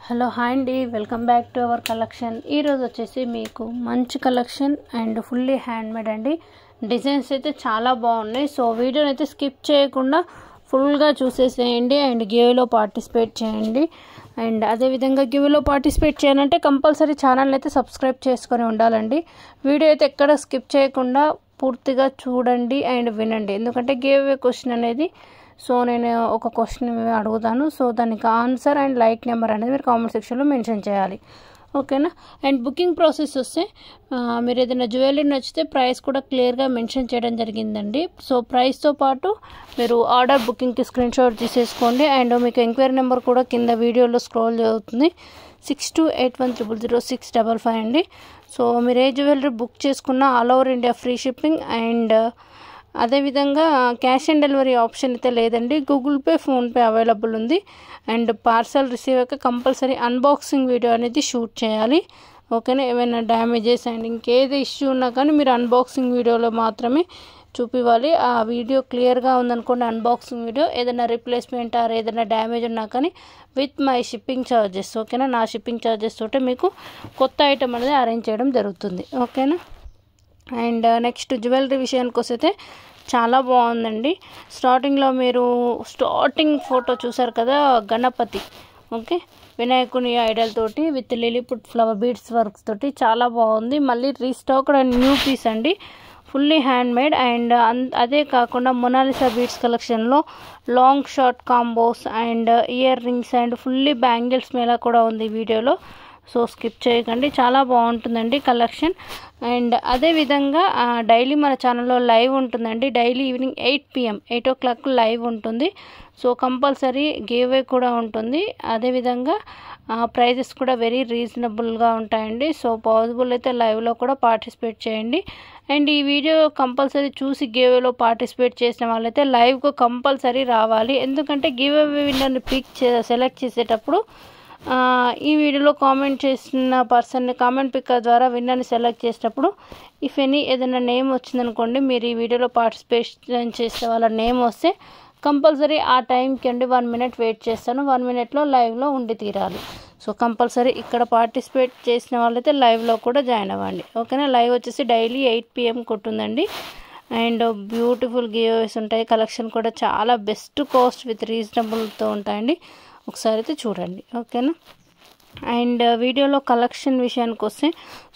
Hello hi అండి, welcome back to our collection. ఈరోజు వచ్చేసి మీకు మంచి కలెక్షన్ అండ్ ఫుల్లీ హ్యాండ్మేడ్ అండి. డిజైన్స్ అయితే చాలా బాగున్నాయి. సో వీడియోని అయితే స్కిప్ చేయకుండా ఫుల్గా చూసేసేయండి అండ్ గివ్లో పార్టిసిపేట్ చేయండి. అండ్ అదేవిధంగా గివ్లో పార్టిసిపేట్ చేయాలంటే కంపల్సరీ ఛానల్ అయితే సబ్స్క్రైబ్ చేసుకొని ఉండాలండి. వీడియో అయితే ఎక్కడ స్కిప్ చేయకుండా పూర్తిగా చూడండి అండ్ వినండి. ఎందుకంటే గివ్ క్వశ్చన్ అనేది సో నేను ఒక క్వశ్చన్ అడుగుతాను. సో దానికి ఆన్సర్ అండ్ లైక్ నెంబర్ అనేది మీరు కామెంట్ సెక్షన్లో మెన్షన్ చేయాలి, ఓకేనా. అండ్ బుకింగ్ ప్రాసెస్ వస్తే మీరు ఏదైనా జ్యువెలరీ నచ్చితే ప్రైస్ కూడా క్లియర్గా మెన్షన్ చేయడం జరిగిందండి. సో ప్రైస్తో పాటు మీరు ఆర్డర్ బుకింగ్కి స్క్రీన్ షాట్ తీసేసుకోండి. అండ్ మీకు ఎంక్వైరీ నెంబర్ కూడా కింద వీడియోలో స్క్రోల్ అవుతుంది, 6281000655 అండి. సో మీరు ఏ జ్యువెలరీ బుక్ చేసుకున్నా all over India free shipping. And అదేవిధంగా క్యాష్ ఆన్ డెలివరీ ఆప్షన్ అయితే లేదండి. గూగుల్ పే, ఫోన్పే అవైలబుల్ ఉంది. అండ్ పార్సల్ రిసీవ్ అయ్యాక కంపల్సరీ అన్బాక్సింగ్ వీడియో అనేది షూట్ చేయాలి, ఓకేనా. ఏమైనా డ్యామేజెస్ అండ్ ఇంకేది ఇష్యూ ఉన్నా కానీ మీరు అన్బాక్సింగ్ వీడియోలో మాత్రమే చూపివ్వాలి. ఆ వీడియో క్లియర్గా ఉందనుకోండి అన్బాక్సింగ్ వీడియో, ఏదైనా రిప్లేస్మెంట్ ఆర్ ఏదైనా డ్యామేజ్ ఉన్నా కానీ విత్ మై షిప్పింగ్ ఛార్జెస్, ఓకేనా. నా షిప్పింగ్ ఛార్జెస్ తోటే మీకు కొత్త ఐటమ్ అనేది అరేంజ్ చేయడం జరుగుతుంది, ఓకేనా. అండ్ నెక్స్ట్ జ్యువెలరీ విషయానికి వస్తే చాలా బాగుందండి. స్టార్టింగ్లో మీరు స్టార్టింగ్ ఫోటో చూసారు కదా, గణపతి, ఓకే, వినాయకుని ఐడల్ తోటి విత్ లిలీపుట్ ఫ్లవర్ బీడ్స్ వర్క్స్ తోటి చాలా బాగుంది. మళ్ళీ రీస్టాక్ అండ్ న్యూ పీస్ అండి, ఫుల్లీ హ్యాండ్మేడ్. అండ్ అదే కాకుండా మొనాలిసా బీడ్స్ కలెక్షన్లో long short combos and ear rings and fully bangles Mela కూడా ఉంది వీడియోలో. సో స్కిప్ చేయకండి, చాలా బాగుంటుందండి కలెక్షన్. అండ్ అదేవిధంగా డైలీ మన ఛానల్లో లైవ్ ఉంటుందండి. Daily evening 8 PM 8 o'clock live ఉంటుంది. సో కంపల్సరీ గివ్ అవే కూడా ఉంటుంది. అదేవిధంగా ప్రైజెస్ కూడా వెరీ రీజనబుల్గా ఉంటాయండి. సో పాసిబుల్ అయితే లైవ్లో కూడా పార్టిసిపేట్ చేయండి. అండ్ ఈ వీడియో కంపల్సరీ చూసి గివ్ అవేలో పార్టిసిపేట్ చేసిన వాళ్ళైతే లైవ్కు కంపల్సరీ రావాలి. ఎందుకంటే గివ్ అవే విన్నర్ని సెలెక్ట్ చేసేటప్పుడు ఈ వీడియోలో కామెంట్ చేసిన పర్సన్ని కామెంట్ పిక్కర్ ద్వారా విన్నర్ని సెలెక్ట్ చేసేటప్పుడు ఇఫ్ ఎనీ ఏదైనా నేమ్ వచ్చిందనుకోండి, మీరు ఈ వీడియోలో పార్టిసిపేషన్ చేసే వాళ్ళ నేమ్ వస్తే కంపల్సరీ ఆ టైంకి అండి 1 minute వెయిట్ చేస్తాను. 1 minuteలో లైవ్లో ఉండి తీరాలి. సో కంపల్సరీ ఇక్కడ పార్టిసిపేట్ చేసిన వాళ్ళైతే లైవ్లో కూడా జాయిన్ అవ్వండి, ఓకేనా. లైవ్ వచ్చేసి డైలీ 8 PM ఉంటుందండి. అండ్ బ్యూటిఫుల్ గివ్అవేస్ ఉంటాయి. కలెక్షన్ కూడా చాలా బెస్ట్ కాస్ట్ విత్ రీజనబుల్తో ఉంటాయండి. ఒకసారి అయితే చూడండి, ఓకేనా. అండ్ వీడియోలో కలెక్షన్ విషయానికి వస్తే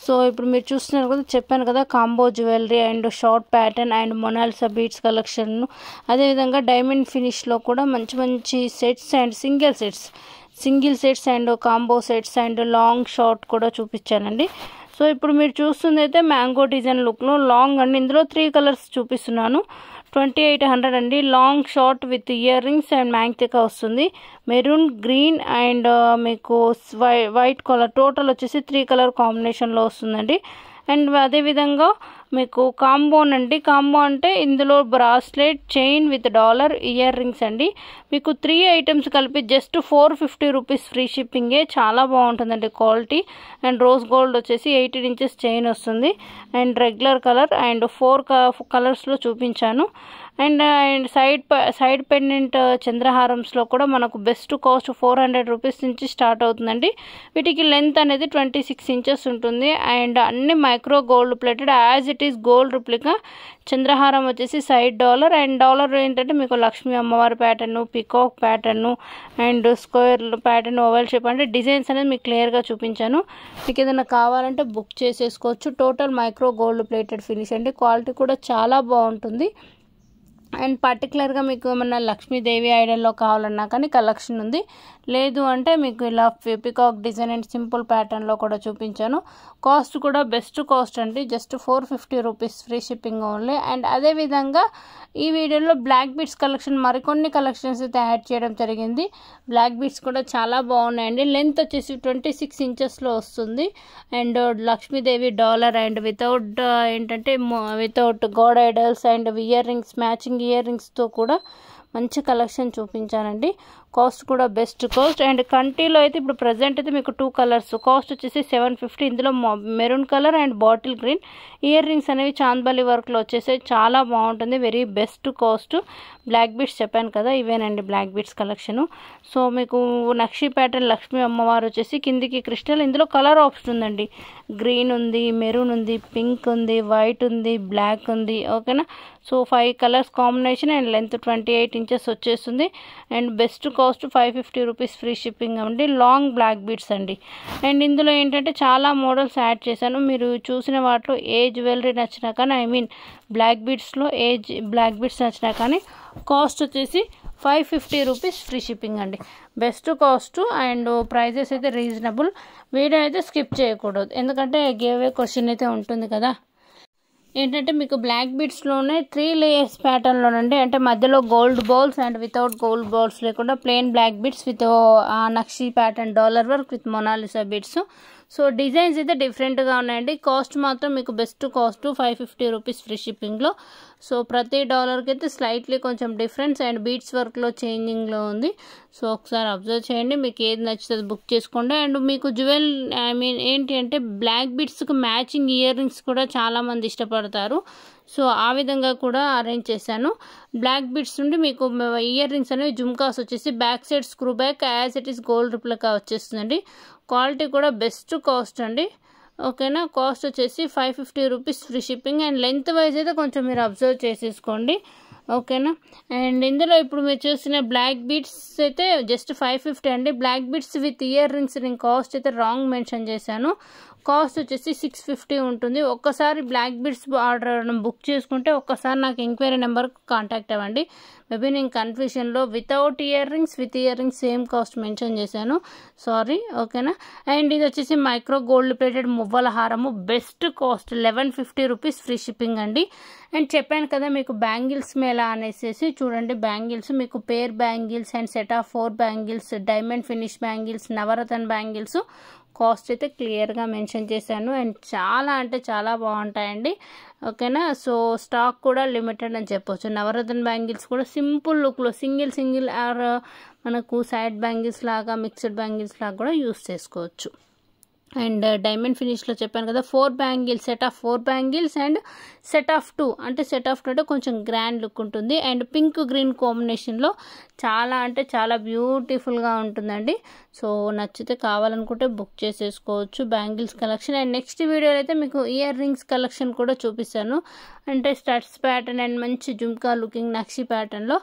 సో ఇప్పుడు మీరు చూస్తున్నారు కదా, చెప్పాను కదా combo jewellery and short pattern and Mona Lisa beads collection, అదేవిధంగా డైమండ్ ఫినిష్లో కూడా మంచి మంచి sets and single sets and combo sets and long short కూడా చూపించానండి. సో ఇప్పుడు మీరు చూస్తుంది అయితే మ్యాంగో డిజైన్ లుక్లో లాంగ్ అండి. ఇందులో 3 కలర్స్ చూపిస్తున్నాను. 2800 అండి. Long short with ear rings and మ్యాంగ్తికా వస్తుంది. మెరూన్, గ్రీన్ అండ్ మీకు వైట్ కలర్, టోటల్ వచ్చేసి 3 కలర్ కాంబినేషన్లో వస్తుందండి. అండ్ అదేవిధంగా మీకు కాంబోనండి. కాంబో అంటే ఇందులో bracelet, chain with dollar, ear rings అండి. మీకు 3 items కలిపి జస్ట్ 450 రూపీస్ ఫ్రీ షిప్పింగే. చాలా బాగుంటుందండి క్వాలిటీ. అండ్ రోజ్ గోల్డ్ వచ్చేసి 18 inches చైన్ వస్తుంది. అండ్ రెగ్యులర్ కలర్ అండ్ 4 కలర్స్లో చూపించాను. అండ్ సైడ్ పెండెంట్ చంద్రహారంస్లో కూడా మనకు బెస్ట్ కాస్ట్ 400 రూపీస్ నుంచి స్టార్ట్ అవుతుందండి. వీటికి లెంత్ అనేది 26 inches ఉంటుంది. అండ్ అన్ని micro gold plated as it is gold replica. చంద్రహారం వచ్చేసి సైడ్ డాలర్ అండ్ డాలర్ ఏంటంటే మీకు లక్ష్మీ అమ్మవారి pattern, peacock pattern and square pattern, oval shape అంటే డిజైన్స్ అనేది మీకు క్లియర్గా చూపించాను. మీకు ఏదైనా కావాలంటే బుక్ చేసేసుకోవచ్చు. Total micro gold plated finish అండి. క్వాలిటీ కూడా చాలా బాగుంటుంది. అండ్ పర్టికులర్గా మీకు ఏమన్నా లక్ష్మీదేవి ఐడల్లో కావాలన్నా కానీ కలెక్షన్ ఉంది. లేదు అంటే మీకు ఇలా పికాక్ డిజైన్ అండ్ సింపుల్ ప్యాటర్న్లో కూడా చూపించాను. కాస్ట్ కూడా బెస్ట్ కాస్ట్ అండి, just 450 rupees free shipping only. And అదేవిధంగా ఈ వీడియోలో బ్లాక్ బీడ్స్ కలెక్షన్ మరికొన్ని కలెక్షన్స్ అయితే యాడ్ చేయడం జరిగింది. బ్లాక్ బీడ్స్ కూడా చాలా బాగున్నాయండి. లెంత్ వచ్చేసి 26 inchesలో వస్తుంది. And Lakshmidevi dollar and without ఏంటంటే without god idols and ear rings, matching ear రింగ్స్తో కూడా మంచి కలెక్షన్ చూపించానండి. కాస్ట్ కూడా బెస్ట్ కాస్ట్. అండ్ కంటిలో అయితే ఇప్పుడు ప్రజెంట్ అయితే మీకు 2 కలర్స్ కాస్ట్ వచ్చేసి 750. ఇందులో maroon colour and bottle green. Ear rings అనేవి చాంద్బాలి వర్క్లో వచ్చేసి చాలా బాగుంటుంది, very best cost. Black beads చెప్పాను కదా, ఇవేనండి బ్లాక్ బీడ్స్ కలెక్షను. సో మీకు నక్షి ప్యాటర్న్ లక్ష్మీ అమ్మవారు వచ్చేసి కిందికి క్రిస్టల్. ఇందులో కలర్ ఆప్షన్ ఉందండి, గ్రీన్ ఉంది, మెరూన్ ఉంది, పింక్ ఉంది, వైట్ ఉంది, బ్లాక్ ఉంది. ఓకేనా. So 5 colours combination and length 28 inches వచ్చేస్తుంది. And best cost 550 rupees free shipping అండి. లాంగ్ బ్లాక్ బీడ్స్ అండి. అండ్ ఇందులో ఏంటంటే చాలా మోడల్స్ యాడ్ చేశాను. మీరు చూసిన వాటిలో ఏ జ్యువెలరీ నచ్చినా కానీ, ఐ మీన్ బ్లాక్ బీడ్స్లో ఏ బ్లాక్ బీడ్స్ నచ్చినా కానీ కాస్ట్ వచ్చేసి 550 రూపీస్ ఫ్రీ షిప్పింగ్ అండి. బెస్ట్ కాస్ట్ అండ్ ప్రైజెస్ అయితే రీజనబుల్. వీడియో అయితే స్కిప్ చేయకూడదు, ఎందుకంటే గివ్ అవే క్వశ్చన్ అయితే ఉంటుంది కదా. ఏంటంటే మీకు బ్లాక్ బీడ్స్లోనే 3 లేయర్స్ ప్యాటర్న్లోనండి, అంటే మధ్యలో gold balls and without gold balls లేకుండా plain black beads with nakshi pattern dollar work with Mona Lisa beads. So designs అయితే డిఫరెంట్గా ఉన్నాయండి. కాస్ట్ మాత్రం మీకు బెస్ట్ కాస్ట్ 550 రూపీస్ ఫ్రీ షిప్పింగ్లో. సో ప్రతి డాలర్కి అయితే స్లైట్లీ కొంచెం డిఫరెన్స్ అండ్ బీడ్స్ వర్క్లో చేంజింగ్లో ఉంది. సో ఒకసారి అబ్జర్వ్ చేయండి, మీకు ఏది నచ్చుతుంది బుక్ చేసుకోండి. అండ్ మీకు ఏంటి అంటే బ్లాక్ బీడ్స్కి మ్యాచింగ్ ఇయర్ రింగ్స్ కూడా చాలామంది ఇష్టపడతారు. సో ఆ విధంగా కూడా అరేంజ్ చేశాను. బ్లాక్ బీడ్స్ నుండి మీకు ఇయర్ రింగ్స్ అనేవి జుమ్కాస్ వచ్చేసి back side screw back as it is gold replica వచ్చేస్తుందండి. క్వాలిటీ కూడా బెస్ట్ కాస్ట్ అండి. ఓకేనా. కాస్ట్ వచ్చేసి 550 rupees free shipping. And length wise అయితే కొంచెం మీరు అబ్జర్వ్ చేసేసుకోండి. ఓకేనా. అండ్ ఇందులో ఇప్పుడు మీరు చూసిన బ్లాక్ బీడ్స్ అయితే జస్ట్ 550 అండి. Black beads with ear rings నేను కాస్ట్ అయితే రాంగ్ మెన్షన్ చేశాను. కాస్ట్ వచ్చేసి 650 ఉంటుంది. ఒక్కసారి బ్లాక్ బీడ్స్ ఆర్డర్ బుక్ చేసుకుంటే ఒక్కసారి నాకు ఎంక్వైరీ నెంబర్కి కాంటాక్ట్ అవ్వండి. మేబీ నేను కన్ఫ్యూషన్లో without ear rings with ear rings same cost mention చేశాను, సారీ. ఓకేనా. అండ్ ఇది వచ్చేసి మైక్రో గోల్డ్ ప్లేటెడ్ మువ్వల హారము, best cost 1150 rupees free shipping అండి. అండ్ చెప్పాను కదా మీకు బ్యాంగిల్స్ మేళా అనేసి, చూడండి బ్యాంగిల్స్ మీకు pair bangles and set of 4 bangles, diamond finish bangles, navaratna bangles cost అయితే క్లియర్గా మెన్షన్ చేశాను. అండ్ చాలా అంటే చాలా బాగుంటాయండి. ఓకేనా. సో స్టాక్ కూడా లిమిటెడ్ అని చెప్పొచ్చు. నవరత్న బ్యాంగిల్స్ కూడా సింపుల్ లుక్లో సింగిల్ ఆర్ మనకు సైడ్ బ్యాంగిల్స్ లాగా మిక్స్డ్ బ్యాంగిల్స్ లాగా కూడా యూస్ చేసుకోవచ్చు. అండ్ డైమండ్ ఫినిష్లో చెప్పాను కదా 4 bangles, set of 4 bangles and set of 2 అంటే కొంచెం గ్రాండ్ లుక్ ఉంటుంది. అండ్ పింక్ గ్రీన్ కాంబినేషన్లో చాలా అంటే చాలా బ్యూటిఫుల్గా ఉంటుందండి. సో నచ్చితే కావాలనుకుంటే బుక్ చేసేసుకోవచ్చు బ్యాంగిల్స్ కలెక్షన్. అండ్ నెక్స్ట్ వీడియోలో అయితే మీకు ఇయర్ రింగ్స్ కలెక్షన్ కూడా చూపిస్తాను, అంటే స్టడ్స్ ప్యాటర్న్ అండ్ మంచి జుమ్కా లుకింగ్ నక్షి ప్యాటర్న్లో.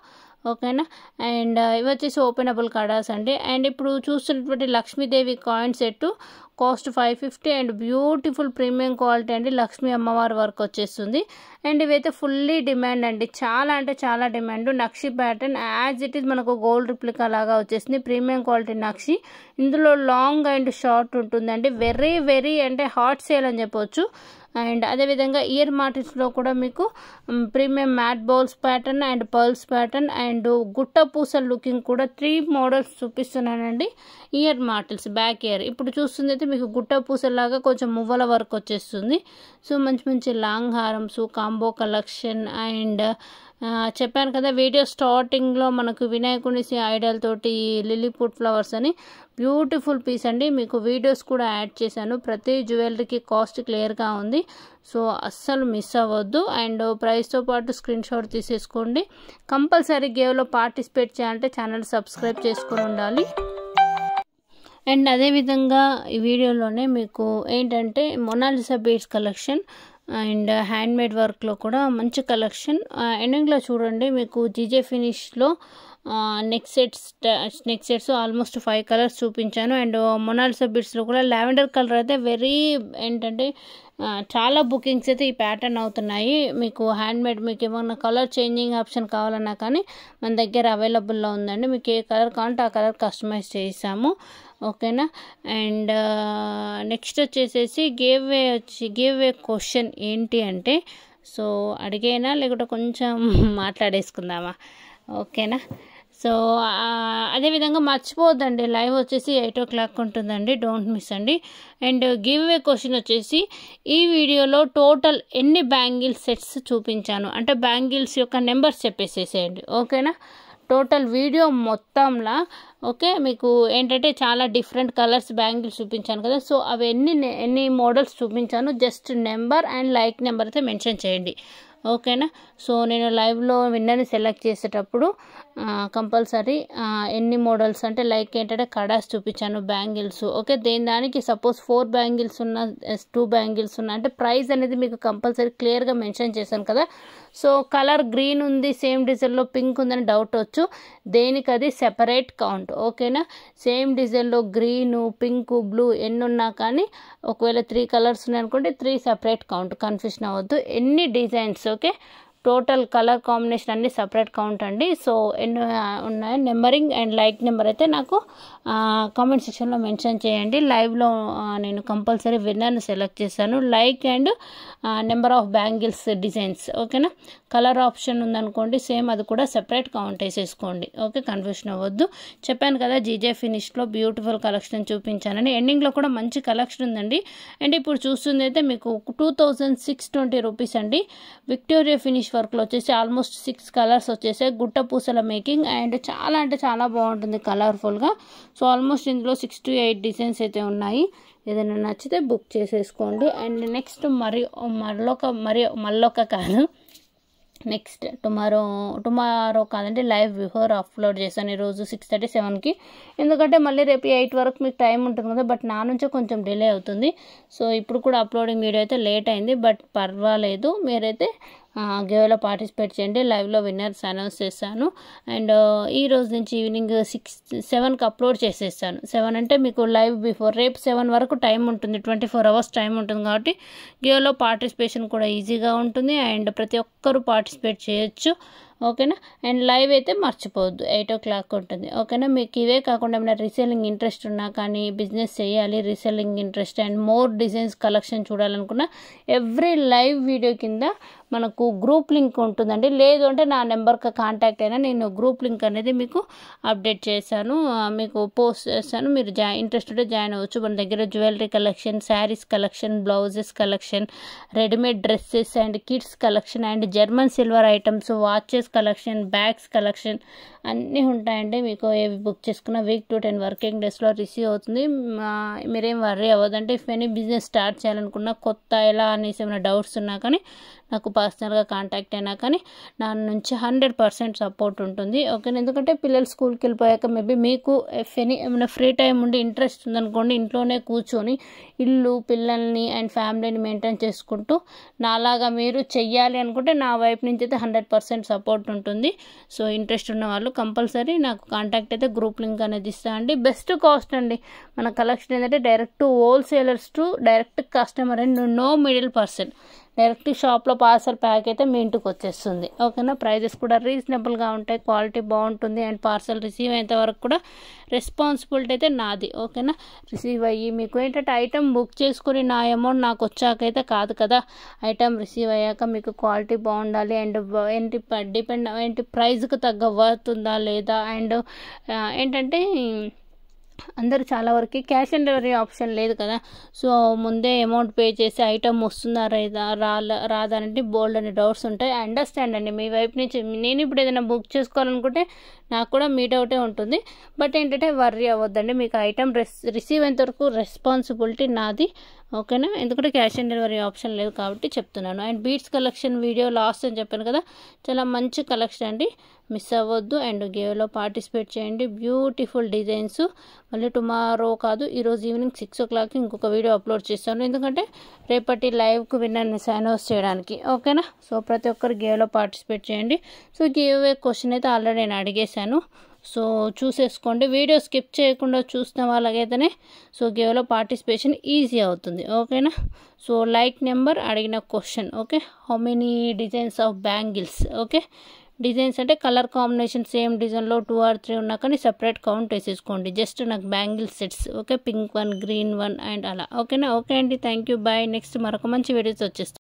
ఓకేనా. అండ్ ఇవి వచ్చేసి ఓపెనబుల్ కడాస్ అండి. అండ్ ఇప్పుడు చూస్తున్నటువంటి Lakshmidevi coin set cost 550 and beautiful premium quality అండి. లక్ష్మీ అమ్మవారి వర్క్ వచ్చేస్తుంది. అండ్ ఇవైతే ఫుల్లీ డిమాండ్ అండి, చాలా అంటే చాలా demand. Nakshi pattern as it is మనకు గోల్డ్ రిప్లికా లాగా వచ్చేసింది, ప్రీమియం క్వాలిటీ నక్షి. ఇందులో లాంగ్ అండ్ షార్ట్ ఉంటుందండి. వెరీ అంటే హాట్ సేల్ అని చెప్పవచ్చు. అండ్ అదేవిధంగా ఇయర్ మార్టిల్స్లో కూడా మీకు premium matte bowls pattern and pearls pattern and గుట్ట పూసల లుకింగ్ కూడా 3 మోడల్స్ చూపిస్తున్నానండి. ఇయర్ మార్టిల్స్ బ్యాక్ ఇయర్ ఇప్పుడు చూస్తుంది అయితే మీకు గుట్ట పూసలాగా కొంచెం మువ్వల వర్క్ వచ్చేస్తుంది. సో మంచి లాంగ్ హారమ్స్, కాంబో కలెక్షన్. అండ్ చెప్పాను కదా వీడియో స్టార్టింగ్లో మనకు వినాయకుని ఐడల్ తోటి లిలీపుట్ ఫ్లవర్స్ అని బ్యూటిఫుల్ పీస్ అండి. మీకు వీడియోస్ కూడా యాడ్ చేశాను, ప్రతి జ్యువెలరీకి కాస్ట్ క్లియర్గా ఉంది. సో అస్సలు మిస్ అవ్వద్దు. అండ్ ప్రైస్తో పాటు స్క్రీన్ షాట్ తీసేసుకోండి. కంపల్సరీ గేవ్లో పార్టిసిపేట్ చేయాలంటే ఛానల్ సబ్స్క్రైబ్ చేసుకొని ఉండాలి. అండ్ అదేవిధంగా ఈ వీడియోలోనే మీకు ఏంటంటే Mona Lisa beads collection and handmade వర్క్లో కూడా మంచి కలెక్షన్. ఎండింగ్లో చూడండి మీకు జీజే ఫినిష్లో నెక్ సెట్స్ ఆల్మోస్ట్ 5 కలర్స్ చూపించాను. అండ్ మొనాలిసా బీడ్స్లో కూడా లావెండర్ కలర్ అయితే ఏంటంటే చాలా బుకింగ్స్ అయితే ఈ ప్యాటర్న్ అవుతున్నాయి. మీకు హ్యాండ్మేడ్ మీకు ఏమన్నా కలర్ చేంజింగ్ ఆప్షన్ కావాలన్నా కానీ మన దగ్గర అవైలబుల్లో ఉందండి. మీకు ఏ కలర్ కావాలంటే ఆ కలర్ కస్టమైజ్ చేసాము. ఓకేనా. అండ్ నెక్స్ట్ వచ్చేసేసి గివ్ వే క్వశ్చన్ ఏంటి అంటే, సో అడిగేనా లేకుంటే కొంచెం మాట్లాడేసుకుందామా? ఓకేనా. సో అదేవిధంగా మర్చిపోవద్దండి, లైవ్ వచ్చేసి 8 o'clock ఉంటుందండి, డోంట్ మిస్ అండి. అండ్ గివ్ అవే క్వశ్చన్ వచ్చేసి ఈ వీడియోలో టోటల్ ఎన్ని బ్యాంగిల్ సెట్స్ చూపించాను అంటే బ్యాంగిల్స్ యొక్క నెంబర్స్ చెప్పేసేసేయండి. ఓకేనా. టోటల్ వీడియో మొత్తంలా ఓకే మీకు ఏంటంటే చాలా డిఫరెంట్ కలర్స్ బ్యాంగిల్స్ చూపించాను కదా. సో అవి ఎన్ని మోడల్స్ చూపించాను, just number and like number అయితే మెన్షన్ చేయండి ఓకేనా. సో నేను లైవ్లో విన్నర్ని సెలెక్ట్ చేసేటప్పుడు కంపల్సరీ ఎన్ని మోడల్స్ అంటే లైక్ ఏంటంటే కడాస్ చూపించాను, బ్యాంగిల్స్ ఓకే. దానికి సపోజ్ 4 బ్యాంగిల్స్ ఉన్న 2 బ్యాంగిల్స్ ఉన్న అంటే ప్రైస్ అనేది మీకు కంపల్సరీ క్లియర్గా మెన్షన్ చేశాను కదా. సో కలర్ గ్రీన్ ఉంది, సేమ్ డిజైన్లో పింక్ ఉందని డౌట్ వచ్చు, దేనికి అది సెపరేట్ కౌంట్ ఓకేనా. సేమ్ డిజైన్లో గ్రీను, పింక్, బ్లూ ఎన్ని ఉన్నా కానీ ఒకవేళ 3 కలర్స్ ఉన్నాయి అనుకుంటే 3 సెపరేట్ కౌంట్, కన్ఫ్యూషన్ అవ్వద్దు. ఎన్ని designs okay, total colour combination అన్ని సపరేట్ కౌంట్ అండి. సో ఎన్ని ఉన్నాయి నెంబరింగ్ అండ్ లైక్ నెంబర్ అయితే నాకు కామెంట్ సెక్షన్లో మెన్షన్ చేయండి. లైవ్లో నేను కంపల్సరీ విన్నర్ని సెలెక్ట్ చేశాను. Like and number of bangles designs ఓకేనా. కలర్ ఆప్షన్ ఉందనుకోండి సేమ్ అది కూడా సెపరేట్ కౌంట్ వేసేసుకోండి ఓకే, కన్ఫ్యూషన్ అవ్వద్దు. చెప్పాను కదా జీజే ఫినిష్లో బ్యూటిఫుల్ కలెక్షన్ చూపించానని. ఎండింగ్లో కూడా మంచి కలెక్షన్ ఉందండి. అండ్ ఇప్పుడు చూస్తుంది అయితే మీకు 2620 రూపీస్ అండి. విక్టోరియా ఫినిష్ వర్క్లో వచ్చేసి ఆల్మోస్ట్ 6 కలర్స్ వచ్చేసాయి. గుట్ట పూసల మేకింగ్ అండ్ చాలా అంటే చాలా బాగుంటుంది కలర్ఫుల్గా. సో ఆల్మోస్ట్ ఇందులో 6 to 8 డిజైన్స్ అయితే ఉన్నాయి. ఏదైనా నచ్చితే బుక్ చేసేసుకోండి. అండ్ నెక్స్ట్ మళ్ళొక కాదు, నెక్స్ట్ టుమారో కాదండి, లైవ్ బిఫోర్ అప్లోడ్ చేశాను ఈరోజు 6:37కి. ఎందుకంటే మళ్ళీ రేపు 8 వరకు మీకు టైం ఉంటుంది కదా, బట్ నా నుంచే కొంచెం డిలే అవుతుంది. సో ఇప్పుడు కూడా అప్లోడింగ్ వీడియో అయితే లేట్ అయింది, బట్ పర్వాలేదు. మీరైతే గివ్లో పార్టిసిపేట్ చేయండి. లైవ్లో విన్నర్స్ అనౌన్స్ చేశాను. అండ్ ఈ రోజు నుంచి ఈవినింగ్ 7కి అప్లోడ్ చేసేస్తాను. 7 అంటే మీకు లైవ్ బిఫోర్, రేపు 7 వరకు టైం ఉంటుంది, 24 hours టైం ఉంటుంది కాబట్టి గివ్లో పార్టిసిపేషన్ కూడా ఈజీగా ఉంటుంది అండ్ ప్రతి ఒక్కరూ పార్టిసిపేట్ చేయొచ్చు ఓకేనా. అండ్ లైవ్ అయితే మర్చిపోవద్దు, 8 o'clock ఉంటుంది ఓకేనా. మీకు ఇవే కాకుండా ఏమైనా రీసెల్లింగ్ ఇంట్రెస్ట్ ఉన్నా కానీ, బిజినెస్ చేయాలి reselling interest and more designs collection చూడాలనుకున్నా ఎవ్రీ లైవ్ వీడియో కింద మనకు గ్రూప్ లింక్ ఉంటుందండి. లేదు అంటే నా నెంబర్కి కాంటాక్ట్ అయినా నేను గ్రూప్ లింక్ అనేది మీకు అప్డేట్ చేశాను, మీకు పోస్ట్ చేస్తాను. మీరు ఇంట్రెస్ట్ ఉంటే జాయిన్ అవ్వచ్చు. మన దగ్గర jewellery collection, saris collection, blouses collection, readymade dresses and kids collection and German silver items, watches collection, bags collection అన్నీ ఉంటాయండి. మీకు ఏవి బుక్ చేసుకున్న వీక్ to 10 వర్కింగ్ డేస్లో రిసీవ్ అవుతుంది. మీరేం వర్రీ అవ్వదంటే ఇఫ్ ఎనీ బిజినెస్ స్టార్ట్ చేయాలనుకున్నా, కొత్త ఎలా అనేసి ఏమైనా డౌట్స్ ఉన్నా కానీ నాకు పర్సనల్గా కాంటాక్ట్ అయినా కానీ నా నుంచి 100% సపోర్ట్ ఉంటుంది ఓకే. ఎందుకంటే పిల్లలు స్కూల్కి వెళ్ళిపోయాక మేబీ మీకు ఇఫ్ ఎనీ ఏమైనా ఫ్రీ టైం ఉండి ఇంట్రెస్ట్ ఉందనుకోండి, ఇంట్లోనే కూర్చొని ఇల్లు, పిల్లల్ని అండ్ ఫ్యామిలీని మెయింటైన్ చేసుకుంటూ నాలాగా మీరు చెయ్యాలి అనుకుంటే నా వైపు నుంచి అయితే 100% సపోర్ట్ ఉంటుంది. సో ఇంట్రెస్ట్ ఉన్న వాళ్ళు కంపల్సరీ నాకు కాంటాక్ట్ అయితే గ్రూప్ లింక్ అనేది ఇస్తా అండి. బెస్ట్ కాస్ట్ అండి మన కలెక్షన్ ఏంటంటే direct wholesalers to direct customer and no middle person. Direct షాప్లో పార్సల్ ప్యాక్ అయితే మీ ఇంటికి వచ్చేస్తుంది ఓకేనా. ప్రైజెస్ కూడా రీజనబుల్గా ఉంటాయి, క్వాలిటీ బాగుంటుంది అండ్ పార్సల్ రిసీవ్ అయ్యేంత వరకు కూడా రెస్పాన్సిబిలిటీ అయితే నాది ఓకేనా. రిసీవ్ అయ్యి మీకు ఏంటంటే ఐటమ్ బుక్ చేసుకుని నా అమౌంట్ నాకు వచ్చాకైతే కాదు కదా. ఐటమ్ రిసీవ్ అయ్యాక మీకు క్వాలిటీ బాగుండాలి అండ్ ఏంటి ప్రైజ్కి తగ్గ వర్త్ ఉందా లేదా అండ్ ఏంటంటే అందరూ చాలా వరకు క్యాష్ ఆన్ డెలివరీ ఆప్షన్ లేదు కదా. సో ముందే అమౌంట్ పే చేసి ఐటమ్ వస్తుందా రాదా అంటే బోల్డ్ అనే డౌట్స్ ఉంటాయి. అండర్స్టాండ్ అండి మీ వైపు నుంచి. నేను ఇప్పుడు ఏదైనా బుక్ చేసుకోవాలనుకుంటే నాకు కూడా మీ డౌటే ఉంటుంది, బట్ ఏంటంటే వర్రీ అవ్వద్దండి. మీకు ఐటమ్ రిసీవ్ అయ్యేంతవరకు రెస్పాన్సిబిలిటీ నాది ఓకేనా. ఎందుకంటే క్యాష్ ఆన్ డెలివరీ ఆప్షన్ లేదు కాబట్టి చెప్తున్నాను. And beads collection video last అని చెప్పాను కదా, చాలా మంచి కలెక్షన్ అండి, మిస్ అవ్వద్దు. అండ్ గేవ్లో పార్టిసిపేట్ చేయండి. Beautiful designs. మళ్ళీ టుమారో కాదు, ఈరోజు ఈవినింగ్ 6 o'clock ఇంకొక వీడియో అప్లోడ్ చేస్తాను, ఎందుకంటే రేపటి లైవ్కు విన్నర్ని అనౌన్స్ చేయడానికి ఓకేనా. సో ప్రతి ఒక్కరు గేవ్లో పార్టిసిపేట్ చేయండి. సో గివ్ క్వశ్చన్ అయితే ఆల్రెడీ నేను అడిగేశాను, సో చూసేసుకోండి. వీడియో స్కిప్ చేయకుండా చూసిన వాళ్ళకైతేనే సో గేవ్లో పార్టిసిపేషన్ ఈజీ అవుతుంది ఓకేనా. సో లైక్ నెంబర్, అడిగిన question okay. How many designs of bangles okay. Designs అంటే కలర్ కాంబినేషన్ సేమ్ డిజైన్లో 2 or 3 ఉన్నా కానీ సపరేట్ కౌంట్ వేసేసుకోండి. జస్ట్ నాకు bangle sets okay, pink 1, green 1 and అలా ఓకేనా. ఓకే అండి, థ్యాంక్ యూ, బాయ్. నెక్స్ట్ మరొక మంచి వీడియోస్ వచ్చేస్తాను.